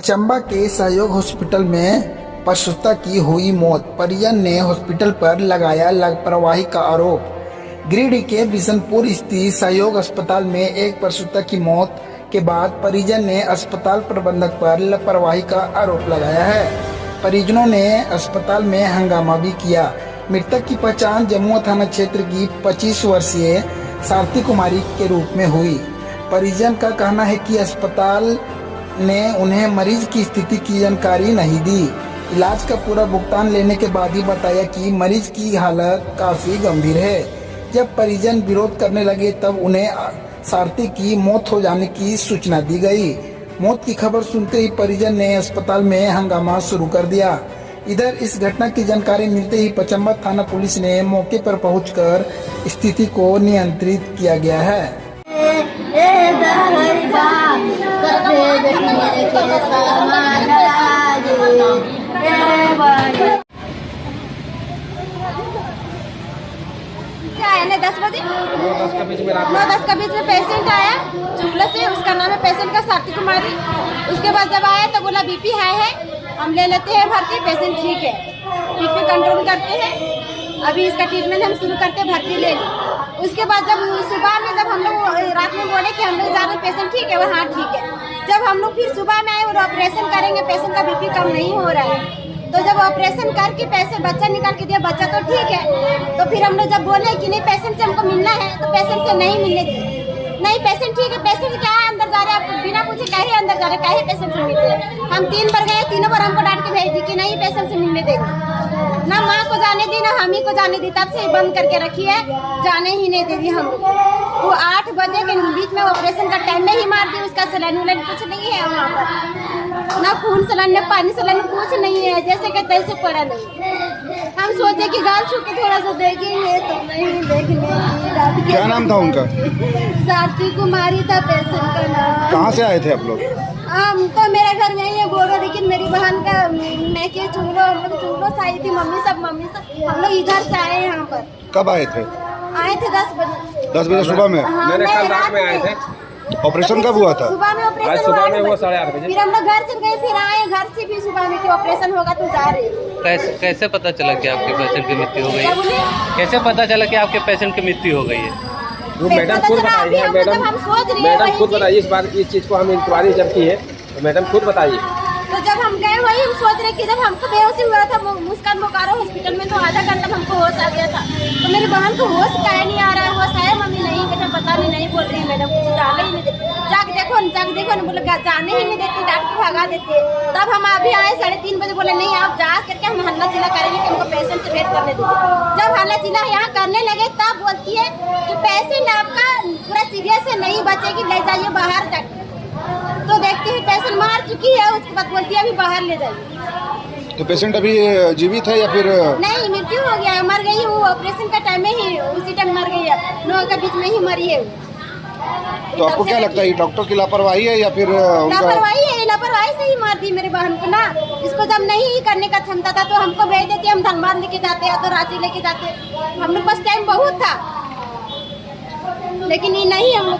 पचम्बा के सहयोग हॉस्पिटल में प्रसूता की हुई मौत। परिजन ने हॉस्पिटल पर लगाया लापरवाही का आरोप। गिरिडीह के बिशनपुर स्थित सहयोग अस्पताल में एक प्रसूता की मौत के बाद परिजन ने अस्पताल प्रबंधक पर लापरवाही का आरोप लगाया है। परिजनों ने अस्पताल में हंगामा भी किया। मृतक की पहचान जमुआ थाना क्षेत्र की 25 वर्षीय सारथी कुमारी के रूप में हुई। परिजन का कहना है कि अस्पताल ने उन्हें मरीज की स्थिति की जानकारी नहीं दी। इलाज का पूरा भुगतान लेने के बाद ही बताया कि मरीज की हालत काफी गंभीर है। जब परिजन विरोध करने लगे तब उन्हें सारथी की मौत हो जाने की सूचना दी गई। मौत की खबर सुनते ही परिजन ने अस्पताल में हंगामा शुरू कर दिया। इधर इस घटना की जानकारी मिलते ही पचम्बा थाना पुलिस ने मौके पर पहुंचकर स्थिति को नियंत्रित किया गया है। क्या आया ना 10 बजे 9:10 का बीच में पेशेंट आया चुगला से। उसका नाम है पेशेंट का सारथी कुमारी। उसके बाद जब आया तो बोला बीपी हाई है, हम ले लेते हैं भर्ती, पेशेंट ठीक है, बीपी कंट्रोल करते हैं, अभी इसका ट्रीटमेंट हम शुरू करते हैं, भर्ती ले ली। उसके बाद जब सुबह में जब हम लोग रात में बोले कि हम लोग जा रहे हैं, पेशेंट ठीक है, वो हाँ ठीक है। जब हम लोग फिर सुबह में आए और ऑपरेशन करेंगे, पेशेंट का बीपी कम नहीं हो रहा है, तो जब ऑपरेशन करके पेशेंट बच्चा निकाल के दिया, बच्चा तो ठीक है, तो फिर हम लोग जब बोले कि नहीं पेशेंट से हमको मिलना है, तो पेशेंट से नहीं मिलने दिए। नहीं पेशेंट ठीक है, पेशेंट क्या है अंदर जा रहे हैं, आप बिना पूछे काहे अंदर जा रहे हैं, काहे पेशेंट से मिलते हैं। हम 3 बार गए, तीनों बार हमको डांट के भेज दी कि नहीं पेशेंट से मिलने देंगे। ना माँ को जाने दी, ना हम ही को जाने दी, तब से बंद करके रखी है, जाने ही नहीं दे दी हम लोग। वो 8 बजे के बीच में ऑपरेशन का टाइम में ही मार दी। उसका सलाइन उलाइन कुछ नहीं है वहाँ पर, ना खून सलाइन ना पानी सलाइन कुछ नहीं है, जैसे कि तैसे पड़ा नहीं। हम सोचे कि गाल छू के थोड़ा सा देखेंगे तो नहीं देखने। क्या नाम था उनका? सारथी कुमारी था पेशेंट का नाम। कहाँ से आए थे आप लोग? हम तो मेरे घर में ही है बोलो, लेकिन मेरी बहन का मैं के चूल्हो, हम लोग चूल्हो से आई थी, मम्मी सब हम लोग इधर से आए यहाँ पर। कब आए थे? आए थे 10 बजे। 10 बजे सुबह में? हाँ, मैंने कल रात में आए थे। ऑपरेशन कब हुआ था? सुबह में ऑपरेशन आज सुबह में वो 8:30 बजे। फिर हम लोग घर चल गए, फिर आए घर से भी सुबह में कि ऑपरेशन होगा तो जा रहे। कैसे पता चला कि आपके पेशेंट की मृत्यु हो गई क्या है? बोले? कैसे पता चला कि आपके पेशेंट की मृत्यु हो गई है? वो मैडम खुद बताइए, मैडम खुद बताइए इस चीज को। हम इंक्वायरी जब की है तो मैडम खुद बताइए। तो जब हम गए वही हम सोच रहे कि जब हमको बेहोशी हुआ था मुस्कान बोकारो हॉस्पिटल में, तो आधा घंटा में हमको होश आ गया था। तो मेरी बहन को होश काहे नहीं आ रहा है, होश आया मम्मी नहीं बेटा पता नहीं बोल रही मैडम, कुछ जाने ही नहीं देती, जाके देखो ना बोले जाने ही नहीं देती, डॉक्टर भगा देते। तब हम अभी आए 3:30 बजे, बोले नहीं आप जा करके हम हल्ला चिल्ला करेंगे कि हमको पेशेंट से भेंट करने दीजिए। जब हल्ला चिल्ला यहाँ करने लगे तब बोलती है कि पेशेंट आपका पूरा सीरियस है, नहीं बचेगी, ले जाइए बाहर जाके। तो देखते हैं पेशेंट मार चुकी है, उसके बाद बोलती है अभी बाहर ले जाइए। तो पेशेंट अभी जीवित है या फिर? नहीं मृत्यु हो गया है, मर गई। वो ऑपरेशन का टाइम में ही उसी टाइम मर गई है, 9 के बीच में ही मरी है। तो आपको क्या लगता है डॉक्टर की लापरवाही है या फिर लापरवाही है? लापरवाही से ही मार दी मेरी बहन को ना। इसको जब नहीं करने का क्षमता था तो हमको भेज देते, हम धनबाद लेके जाते या तो रांची लेके जाते। हम लोग पास टाइम बहुत था, लेकिन ये नहीं हम लोग